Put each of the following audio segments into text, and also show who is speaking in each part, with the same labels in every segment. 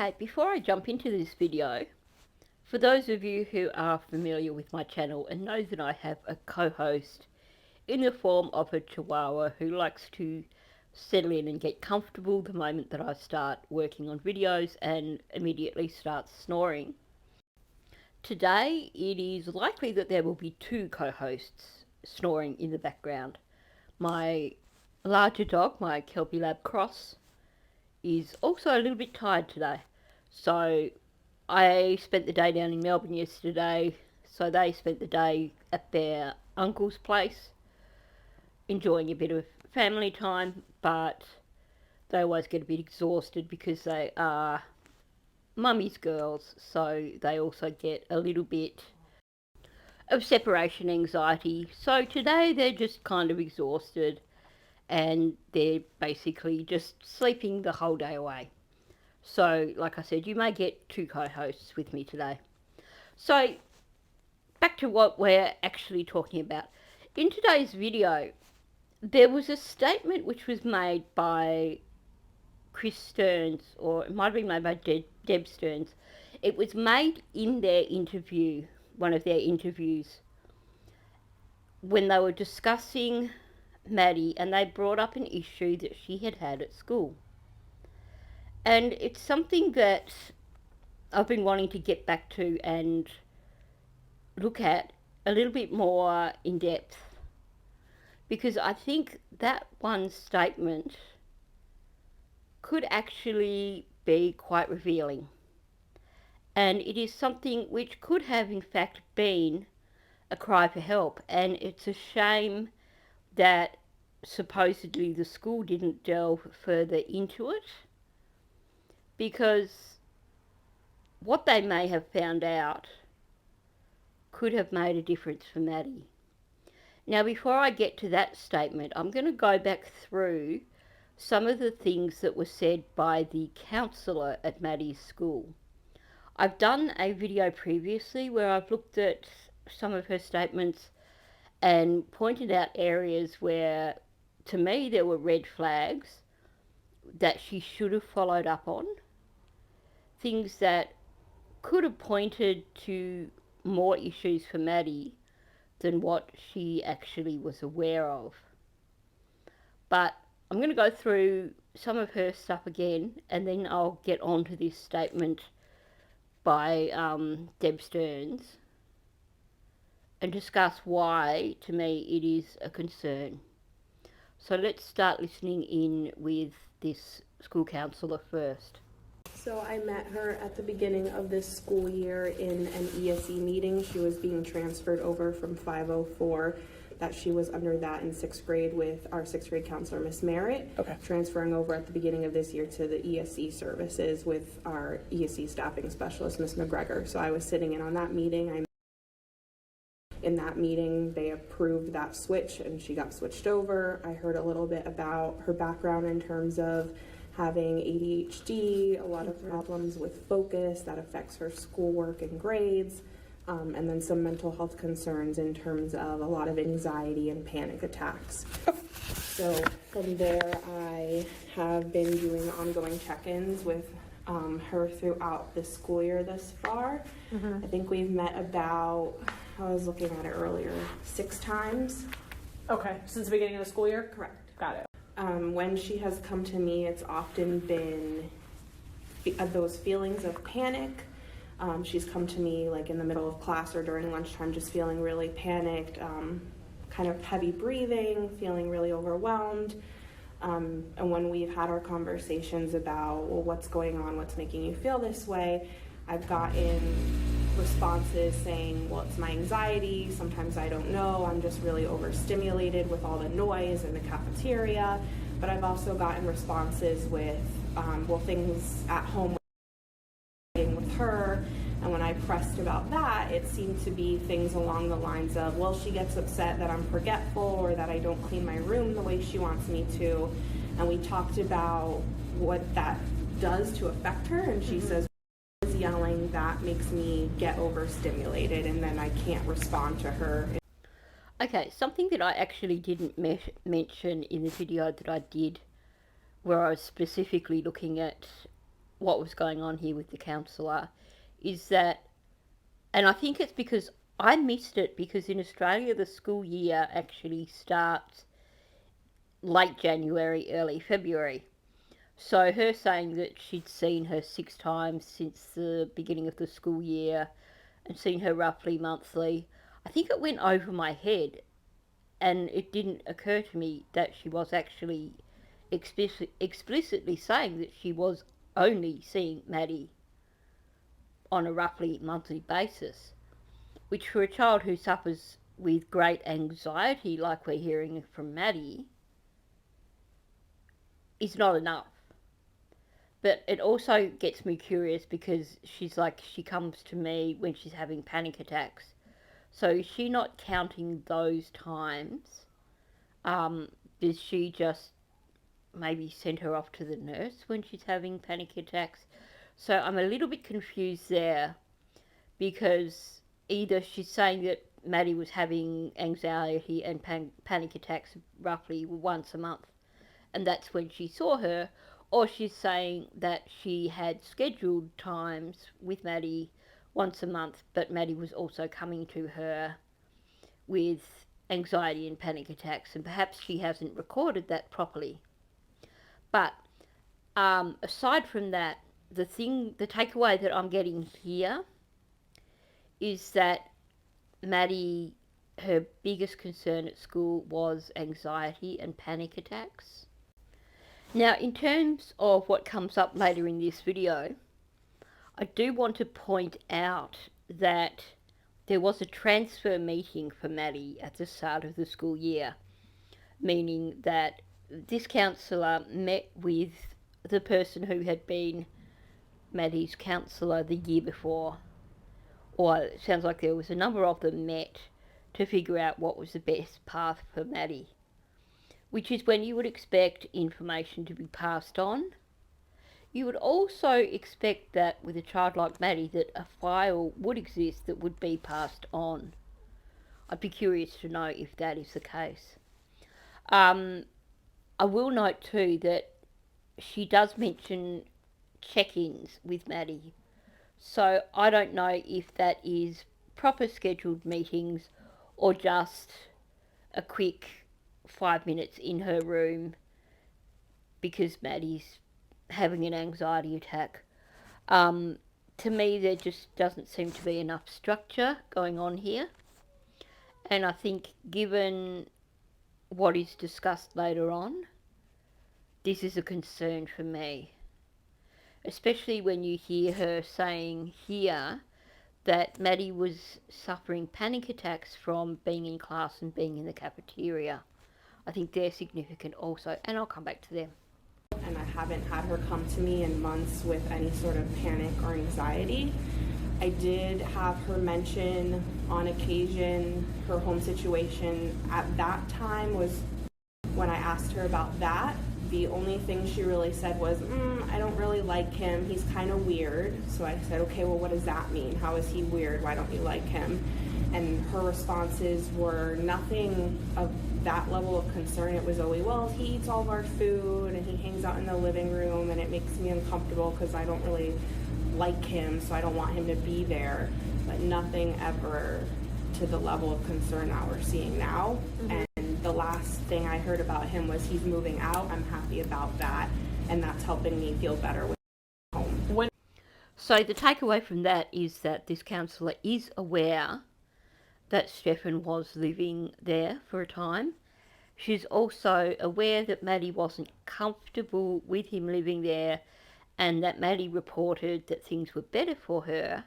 Speaker 1: Okay, before I jump into this video, for those of you who are familiar with my channel and know that I have a co-host in the form of a chihuahua who likes to settle in and get comfortable the moment that I start working on videos and immediately starts snoring. Today it is likely that there will be two co-hosts snoring in the background. My larger dog, my Kelpie Lab Cross, is also a little bit tired today. So I spent the day down in Melbourne yesterday, so they spent the day at their uncle's place, enjoying a bit of family time, but they always get a bit exhausted because they are mummy's girls, so they also get a little bit of separation anxiety. So today they're just kind of exhausted and they're basically just sleeping the whole day away. So, like I said, you may get two co-hosts with me today. So, back to what we're actually talking about. In today's video, there was a statement which was made by Chris Sterns, or it might have been made by Deb Sterns. It was made in their interview, one of their interviews, when they were discussing Maddie, and they brought up an issue that she had had at school. And it's something that I've been wanting to get back to and look at a little bit more in depth, because I think that one statement could actually be quite revealing, and it is something which could have in fact been a cry for help. And it's a shame that supposedly the school didn't delve further into it, because what they may have found out could have made a difference for Maddie. Now, before I get to that statement, I'm going to go back through some of the things that were said by the counsellor at Maddie's school. I've done a video previously where I've looked at some of her statements and pointed out areas where, to me, there were red flags that she should have followed up on. Things that could have pointed to more issues for Maddie than what she actually was aware of. But I'm going to go through some of her stuff again, and then I'll get on to this statement by Deb Sterns and discuss why, to me, it is a concern. So let's start listening in with this school counsellor first.
Speaker 2: So I met her at the beginning of this school year in an ESE meeting. She was being transferred over from 504, that she was under that in 6th grade with our 6th grade counselor, Miss Merritt.
Speaker 3: Okay.
Speaker 2: Transferring over at the beginning of this year to the ESE services with our ESE staffing specialist, Miss McGregor. So I was sitting in on that meeting. In that meeting, they approved that switch and she got switched over. I heard a little bit about her background in terms of having ADHD, a lot of problems with focus that affects her schoolwork and grades, and then some mental health concerns in terms of a lot of anxiety and panic attacks. So from there, I have been doing ongoing check-ins with her throughout the school year thus far. I think we've met about, I was looking at it earlier, 6 times.
Speaker 3: Okay, since the beginning of the school year?
Speaker 2: Correct.
Speaker 3: Got it.
Speaker 2: When she has come to me, it's often been those feelings of panic. She's come to me like in the middle of class or during lunchtime just feeling really panicked, kind of heavy breathing, feeling really overwhelmed. And when we've had our conversations about, well, what's going on, what's making you feel this way, I've gotten responses saying, well, it's my anxiety, sometimes I don't know, I'm just really overstimulated with all the noise in the cafeteria. But I've also gotten responses with, well, things at home with her. And when I pressed about that, it seemed to be things along the lines of, well, she gets upset that I'm forgetful or that I don't clean my room the way she wants me to. And we talked about what that does to affect her, and she says, yelling, that makes me get overstimulated and then I can't respond to her.
Speaker 1: Okay, something that I actually didn't mention in the video that I did, where I was specifically looking at what was going on here with the counsellor is that, and I think it's because I missed it, because in Australia the school year actually starts late January, early February. So her saying that she'd seen her 6 times since the beginning of the school year and seen her roughly monthly, I think it went over my head, and it didn't occur to me that she was actually explicitly saying that she was only seeing Maddie on a roughly monthly basis, which for a child who suffers with great anxiety, like we're hearing from Maddie, is not enough. But it also gets me curious, because she's like, she comes to me when she's having panic attacks. So is she not counting those times? Does she just maybe send her off to the nurse when she's having panic attacks? So I'm a little bit confused there, because either she's saying that Maddie was having anxiety and panic attacks roughly once a month, and that's when she saw her, or she's saying that she had scheduled times with Maddie once a month, but Maddie was also coming to her with anxiety and panic attacks, and perhaps she hasn't recorded that properly. But aside from that, the takeaway that I'm getting here is that Maddie, her biggest concern at school was anxiety and panic attacks. Now, in terms of what comes up later in this video, I do want to point out that there was a transfer meeting for Maddie at the start of the school year, meaning that this counsellor met with the person who had been Maddie's counsellor the year before, or it sounds like there was a number of them met to figure out what was the best path for Maddie, which is when you would expect information to be passed on. You would also expect that with a child like Maddie that a file would exist that would be passed on. I'd be curious to know if that is the case. I will note too that she does mention check-ins with Maddie. So I don't know if that is proper scheduled meetings or just a quick 5 minutes in her room because Maddie's having an anxiety attack. To me, there just doesn't seem to be enough structure going on here. And I think given what is discussed later on, this is a concern for me. Especially when you hear her saying here that Maddie was suffering panic attacks from being in class and being in the cafeteria. I think they're significant also, and I'll come back to them.
Speaker 2: And I haven't had her come to me in months with any sort of panic or anxiety. I did have her mention on occasion her home situation. At that time was when I asked her about that. The only thing she really said was, I don't really like him. He's kind of weird. So I said, okay, well, what does that mean? How is he weird? Why don't you like him? And her responses were nothing of that level of concern. It was always, well, he eats all of our food and he hangs out in the living room and it makes me uncomfortable because I don't really like him, so I don't want him to be there. But nothing ever to the level of concern that we're seeing now. Mm-hmm. And the last thing I heard about him was he's moving out. I'm happy about that, and that's helping me feel better with home.
Speaker 1: So the takeaway from that is that this counsellor is aware that Stefan was living there for a time. She's also aware that Maddie wasn't comfortable with him living there, and that Maddie reported that things were better for her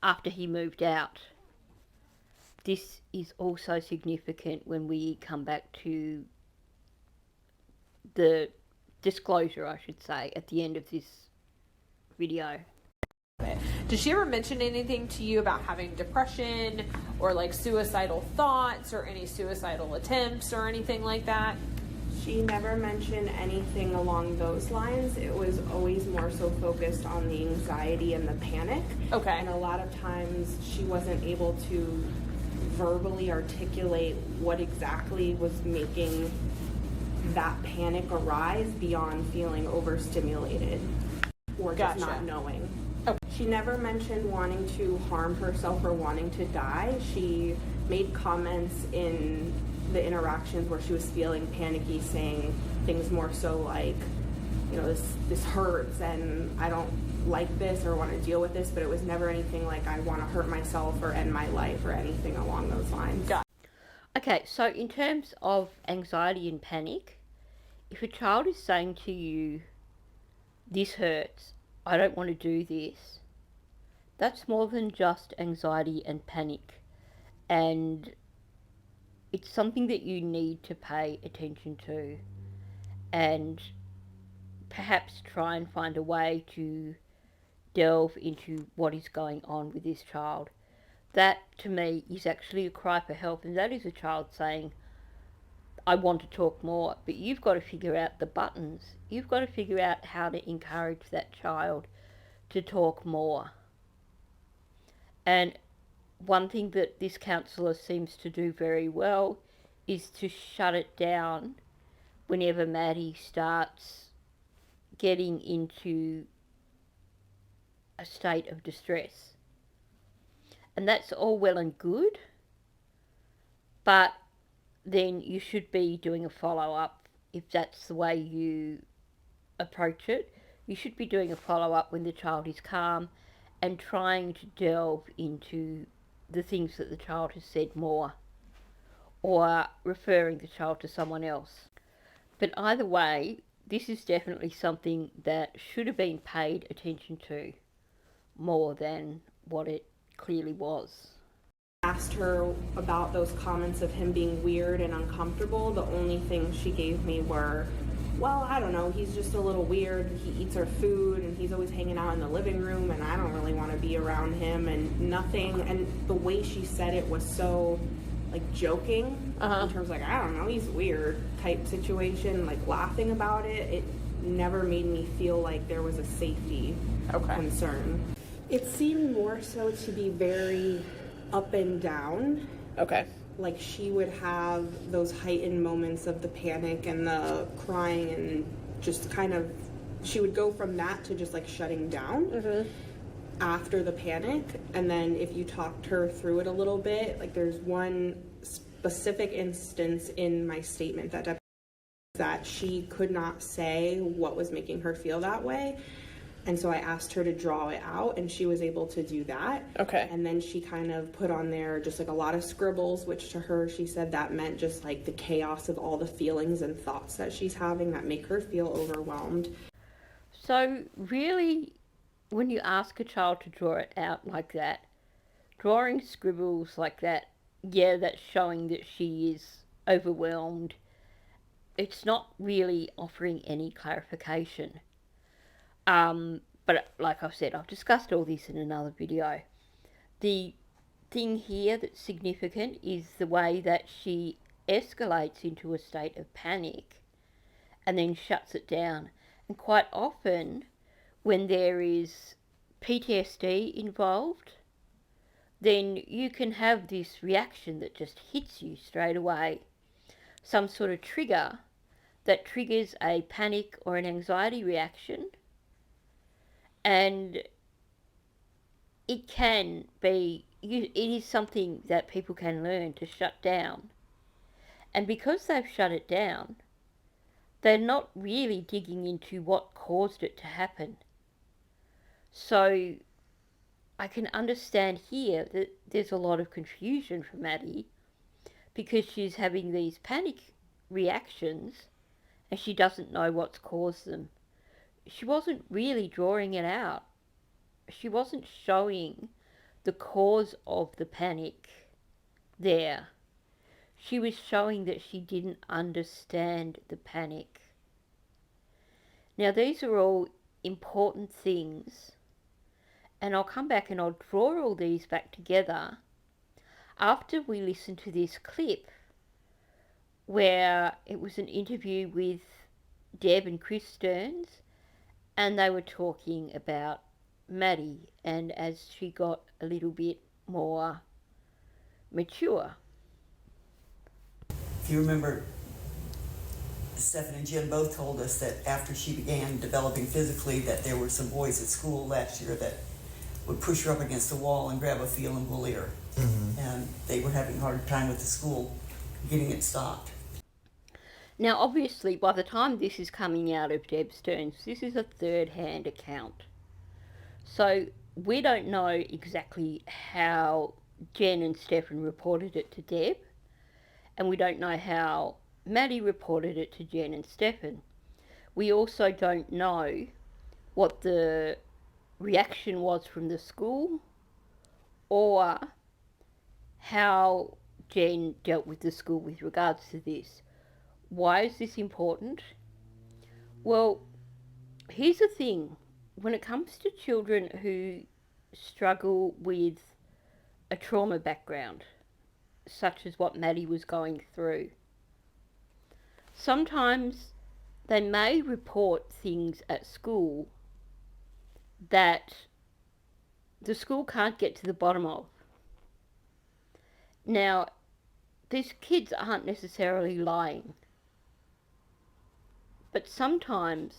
Speaker 1: after he moved out. This is also significant when we come back to the disclosure, I should say, at the end of this video.
Speaker 3: Does she ever mention anything to you about having depression or like suicidal thoughts or any suicidal attempts or anything like that?
Speaker 2: She never mentioned anything along those lines. It was always more so focused on the anxiety and the panic.
Speaker 3: Okay.
Speaker 2: And a lot of times she wasn't able to verbally articulate what exactly was making that panic arise beyond feeling overstimulated. or just not knowing.
Speaker 3: Okay.
Speaker 2: She never mentioned wanting to harm herself or wanting to die. She made comments in the interactions where she was feeling panicky, saying things more so like, you know, this hurts and I don't like this or want to deal with this, but it was never anything like I want to hurt myself or end my life or anything along those lines.
Speaker 1: Okay, so in terms of anxiety and panic, if a child is saying to you, this hurts, I don't want to do this, that's more than just anxiety and panic. And it's something that you need to pay attention to and perhaps try and find a way to delve into what is going on with this child. That, to me, is actually a cry for help, and that is a child saying, I want to talk more, but you've got to figure out the buttons. You've got to figure out how to encourage that child to talk more. And one thing that this counsellor seems to do very well is to shut it down whenever Maddie starts getting into a state of distress. And that's all well and good, but then you should be doing a follow-up if that's the way you approach it. You should be doing a follow-up when the child is calm and trying to delve into the things that the child has said more, or referring the child to someone else. But either way, this is definitely something that should have been paid attention to more than what it clearly was.
Speaker 2: Asked her about those comments of him being weird and uncomfortable. The only things she gave me were, well, I don't know, he's just a little weird. He eats our food and he's always hanging out in the living room and I don't really want to be around him, and nothing. And the way she said it was so like joking in terms of like, I don't know, he's weird type situation, like laughing about it. It never made me feel like there was a safety concern. It seemed more so to be very up and down.
Speaker 3: Okay.
Speaker 2: Like she would have those heightened moments of the panic and the crying and just kind of, she would go from that to just like shutting down after the panic. And then if you talked her through it a little bit, like there's one specific instance in my statement that she could not say what was making her feel that way. And so I asked her to draw it out, and she was able to do that.
Speaker 3: Okay.
Speaker 2: And then she kind of put on there just like a lot of scribbles, which to her, she said that meant just like the chaos of all the feelings and thoughts that she's having that make her feel overwhelmed.
Speaker 1: So really, when you ask a child to draw it out like that, drawing scribbles like that, yeah, that's showing that she is overwhelmed. It's not really offering any clarification. But like I've said, I've discussed all this in another video. The thing here that's significant is the way that she escalates into a state of panic and then shuts it down. And quite often, when there is PTSD involved, then you can have this reaction that just hits you straight away. Some sort of trigger that triggers a panic or an anxiety reaction. And it can be, it is something that people can learn to shut down. And because they've shut it down, they're not really digging into what caused it to happen. So I can understand here that there's a lot of confusion for Maddie because she's having these panic reactions and she doesn't know what's caused them. She wasn't really drawing it out. She wasn't showing the cause of the panic there. She was showing that she didn't understand the panic. Now these are all important things, and I'll come back and I'll draw all these back together after we listen to this clip where it was an interview with Deb and Chris Sterns, and they were talking about Maddie and as she got a little bit more mature.
Speaker 4: If you remember Stephen and Jim both told us that after she began developing physically, that there were some boys at school last year that would push her up against the wall and grab a feel and bully her. And they were having a hard time with the school getting it stopped.
Speaker 1: Now, obviously, by the time this is coming out of Deb Sterns, this is a third-hand account. So we don't know exactly how Jen and Stefan reported it to Deb, and we don't know how Maddie reported it to Jen and Stefan. We also don't know what the reaction was from the school or how Jen dealt with the school with regards to this. Why is this important? Well, here's the thing. When it comes to children who struggle with a trauma background, such as what Maddie was going through, sometimes they may report things at school that the school can't get to the bottom of. Now, these kids aren't necessarily lying, but sometimes,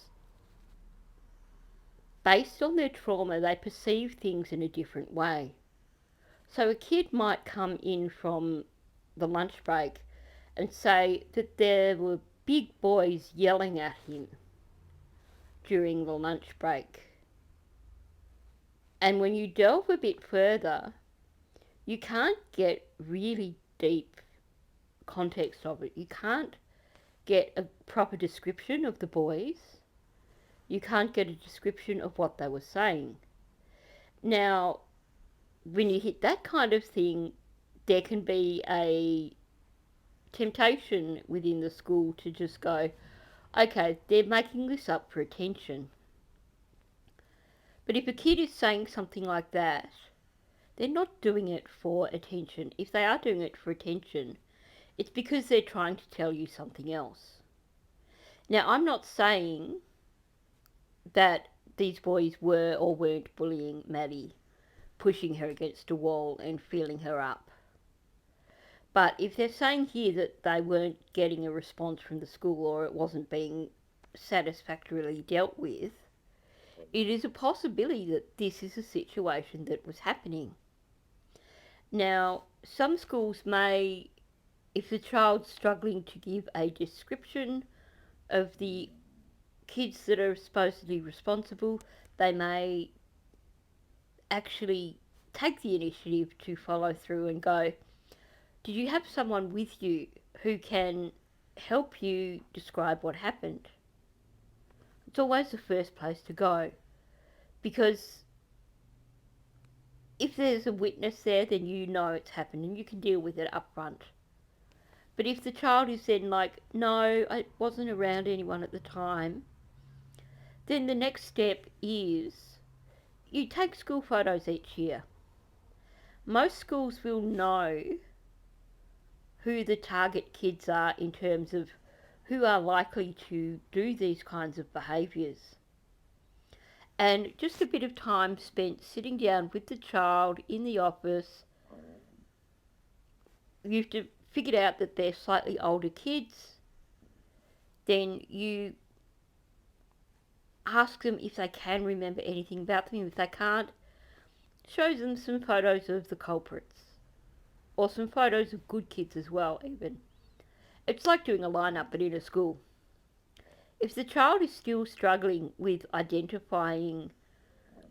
Speaker 1: based on their trauma, they perceive things in a different way. So a kid might come in from the lunch break and say that there were big boys yelling at him during the lunch break. And when you delve a bit further, you can't get really deep context of it. You can't get a proper description of the boys. You can't get a description of what they were saying. Now, when you hit that kind of thing, there can be a temptation within the school to just go, okay, they're making this up for attention. But if a kid is saying something like that, they're not doing it for attention. If they are doing it for attention, it's because they're trying to tell you something else. Now, I'm not saying that these boys were or weren't bullying Maddie, pushing her against a wall and feeling her up. But if they're saying here that they weren't getting a response from the school or it wasn't being satisfactorily dealt with, it is a possibility that this is a situation that was happening. Now, some schools may, if the child's struggling to give a description of the kids that are supposedly responsible, they may actually take the initiative to follow through and go, did you have someone with you who can help you describe what happened? It's always the first place to go, because if there's a witness there, then you know it's happened and you can deal with it up front. But if the child is then like, no, I wasn't around anyone at the time, then the next step is you take school photos each year. Most schools will know who the target kids are in terms of who are likely to do these kinds of behaviours. And just a bit of time spent sitting down with the child in the office. You've figured out that they're slightly older kids. Then you ask them if they can remember anything about them. If they can't, show them some photos of the culprits. Or some photos of good kids as well, even. It's like doing a lineup, but in a school. If the child is still struggling with identifying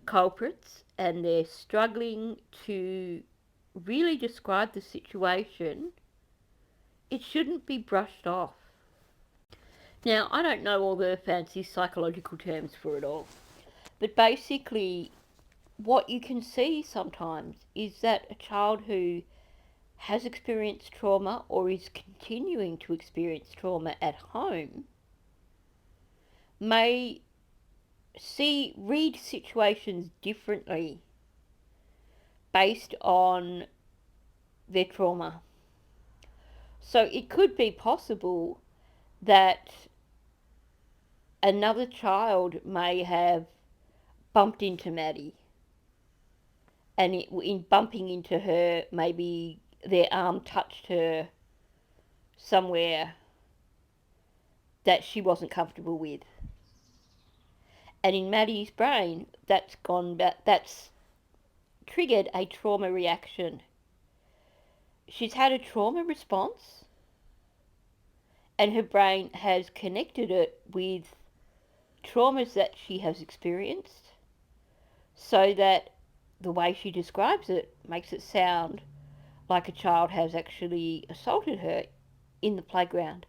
Speaker 1: culprits and they're struggling to really describe the situation, it shouldn't be brushed off. Now, I don't know all the fancy psychological terms for it all, but basically what you can see sometimes is that a child who has experienced trauma or is continuing to experience trauma at home may read situations differently based on their trauma. So it could be possible that another child may have bumped into Maddie, and in bumping into her, maybe their arm touched her somewhere that she wasn't comfortable with. And in Maddie's brain, that's triggered a trauma reaction. She's had a trauma response, and her brain has connected it with traumas that she has experienced, so that the way she describes it makes it sound like a child has actually assaulted her in the playground,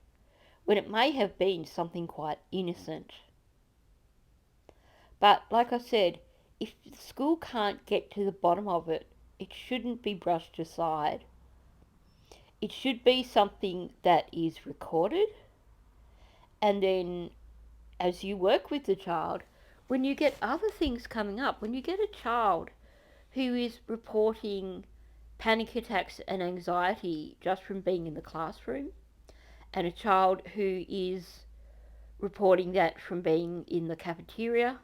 Speaker 1: when it may have been something quite innocent. But like I said, if the school can't get to the bottom of it, it shouldn't be brushed aside. It should be something that is recorded, and then as you work with the child, when you get other things coming up, when you get a child who is reporting panic attacks and anxiety just from being in the classroom, and a child who is reporting that from being in the cafeteria,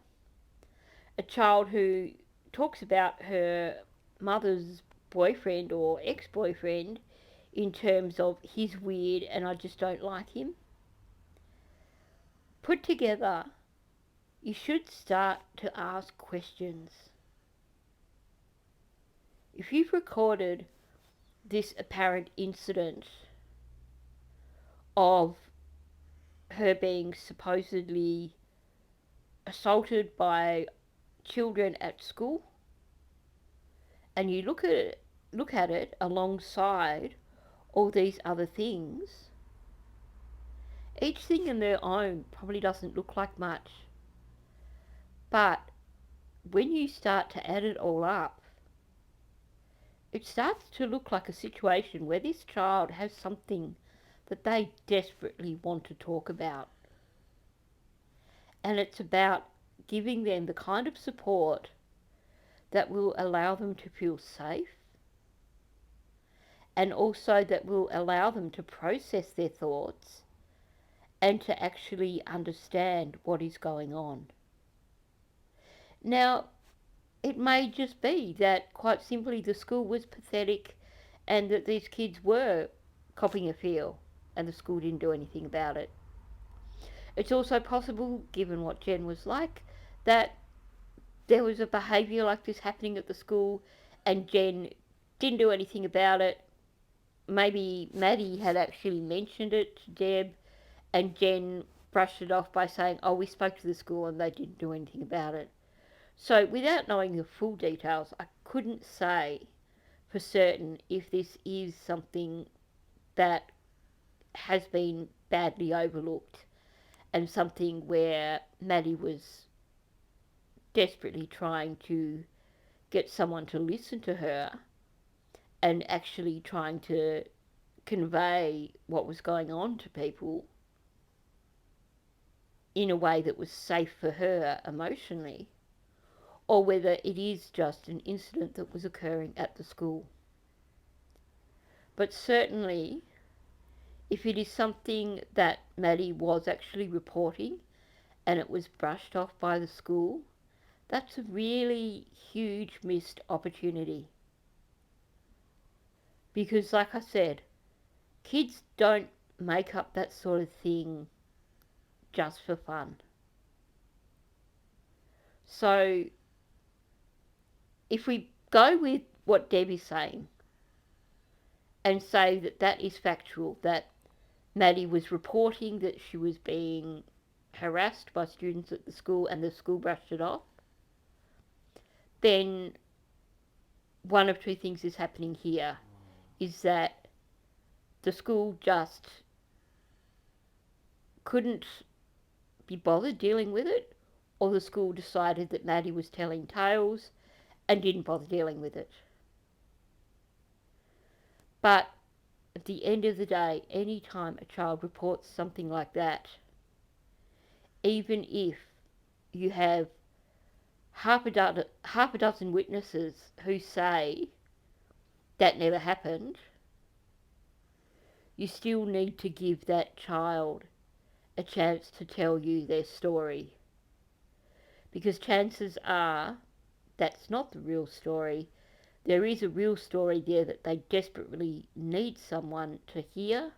Speaker 1: a child who talks about her mother's boyfriend or ex-boyfriend in terms of he's weird and I just don't like him, put together, you should start to ask questions. If you've recorded this apparent incident of her being supposedly assaulted by children at school, and you look at it alongside all these other things, each thing in their own probably doesn't look like much. But when you start to add it all up, it starts to look like a situation where this child has something that they desperately want to talk about. And it's about giving them the kind of support that will allow them to feel safe, and also that will allow them to process their thoughts and to actually understand what is going on. Now, it may just be that quite simply the school was pathetic and that these kids were copping a feel and the school didn't do anything about it. It's also possible, given what Jen was like, that there was a behaviour like this happening at the school and Jen didn't do anything about it. Maybe Maddie had actually mentioned it to Deb and Jen brushed it off by saying, oh, we spoke to the school and they didn't do anything about it. So without knowing the full details, I couldn't say for certain if this is something that has been badly overlooked and something where Maddie was desperately trying to get someone to listen to her and actually trying to convey what was going on to people in a way that was safe for her emotionally, or whether it is just an incident that was occurring at the school. But certainly, if it is something that Maddie was actually reporting and it was brushed off by the school, that's a really huge missed opportunity. Because like I said, kids don't make up that sort of thing just for fun. So if we go with what Deb is saying and say that that is factual, that Maddie was reporting that she was being harassed by students at the school and the school brushed it off, then one of two things is happening here, is that the school just couldn't be bothered dealing with it, or the school decided that Maddie was telling tales and didn't bother dealing with it. But at the end of the day, any time a child reports something like that, even if you have half a dozen witnesses who say that never happened, you still need to give that child a chance to tell you their story. Because chances are that's not the real story. There is a real story there that they desperately need someone to hear,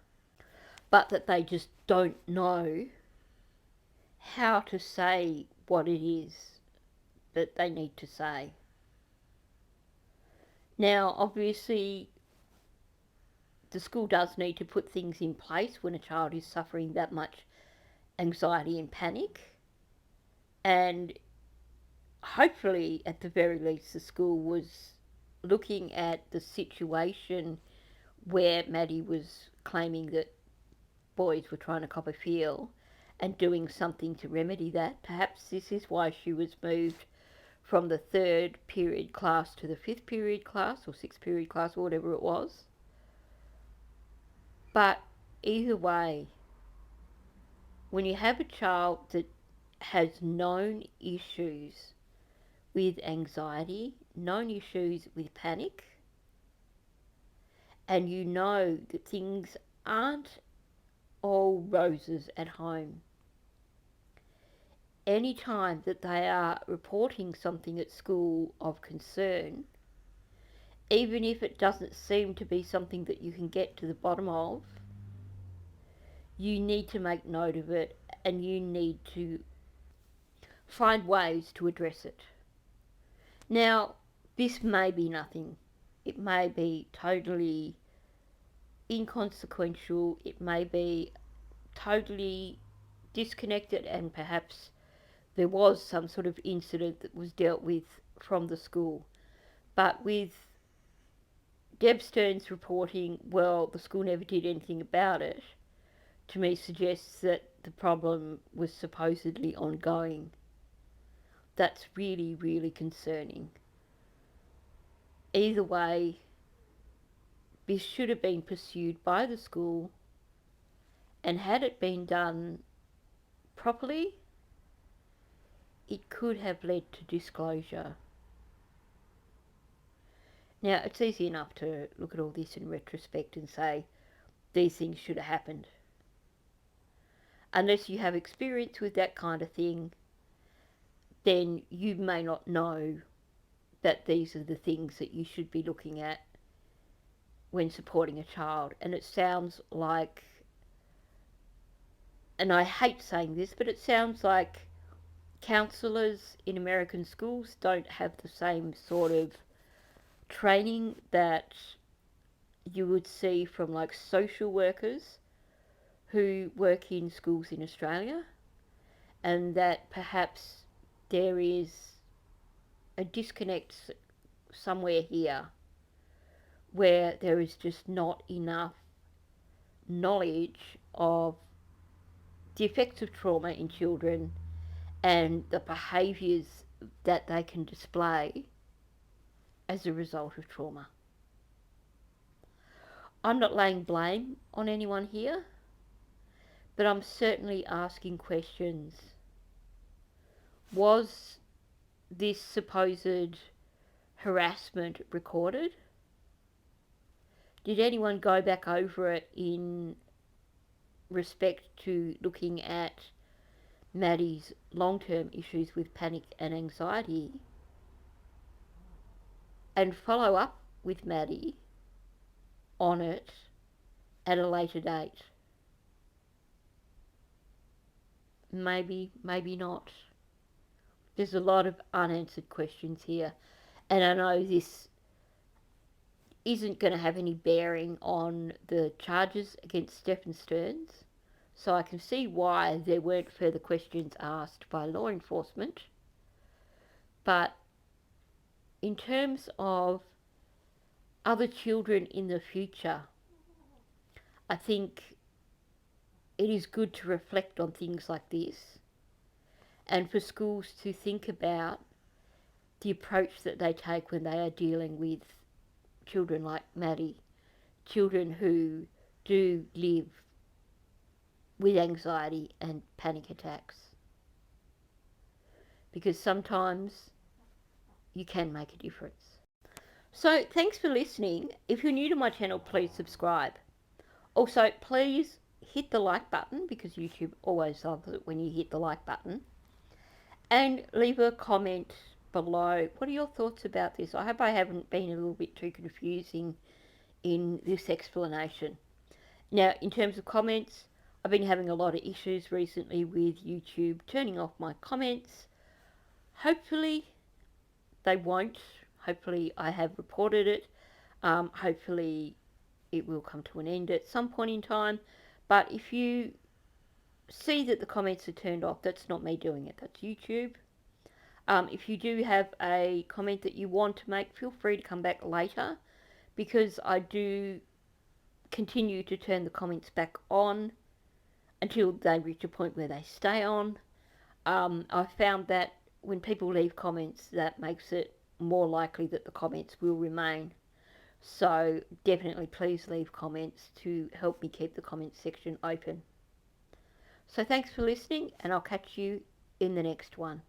Speaker 1: but that they just don't know how to say what it is that they need to say. Now, obviously, the school does need to put things in place when a child is suffering that much anxiety and panic. And hopefully, at the very least, the school was looking at the situation where Maddie was claiming that boys were trying to cop a feel and doing something to remedy that. Perhaps this is why she was moved from the 3rd period class to the 5th period class or 6th period class or whatever it was. But either way, when you have a child that has known issues with anxiety, known issues with panic, and you know that things aren't all roses at home, any time that they are reporting something at school of concern, even if it doesn't seem to be something that you can get to the bottom of, you need to make note of it and you need to find ways to address it. Now, this may be nothing. It may be totally inconsequential. It may be totally disconnected, and perhaps there was some sort of incident that was dealt with from the school. But with Deb Sterns reporting, well, the school never did anything about it, to me suggests that the problem was supposedly ongoing. That's really, really concerning. Either way, this should have been pursued by the school, and had it been done properly, it could have led to disclosure. Now, it's easy enough to look at all this in retrospect and say these things should have happened. Unless you have experience with that kind of thing, then you may not know that these are the things that you should be looking at when supporting a child. And it sounds like, and I hate saying this, but it sounds like counsellors in American schools don't have the same sort of training that you would see from like social workers who work in schools in Australia, and that perhaps there is a disconnect somewhere here where there is just not enough knowledge of the effects of trauma in children and the behaviours that they can display as a result of trauma. I'm not laying blame on anyone here, but I'm certainly asking questions. Was this supposed harassment recorded? Did anyone go back over it in respect to looking at Maddie's long-term issues with panic and anxiety and follow up with Maddie on it at a later date? Maybe, maybe not. There's a lot of unanswered questions here, and I know this isn't going to have any bearing on the charges against Deb Sterns, so I can see why there weren't further questions asked by law enforcement. But in terms of other children in the future, I think it is good to reflect on things like this, and for schools to think about the approach that they take when they are dealing with children like Maddie, children who do live with anxiety and panic attacks. Because sometimes you can make a difference. So thanks for listening. If you're new to my channel, please subscribe. Also, please hit the like button, because YouTube always loves it when you hit the like button. And leave a comment below. What are your thoughts about this? I hope I haven't been a little bit too confusing in this explanation. Now, in terms of comments, I've been having a lot of issues recently with YouTube turning off my comments. Hopefully they won't. Hopefully I have reported it. Hopefully it will come to an end at some point in time. But if you see that the comments are turned off, that's not me doing it, that's YouTube. If you do have a comment that you want to make, feel free to come back later, because I do continue to turn the comments back on until they reach a point where they stay on. I've found that when people leave comments, that makes it more likely that the comments will remain. So definitely please leave comments to help me keep the comments section open. So thanks for listening, and I'll catch you in the next one.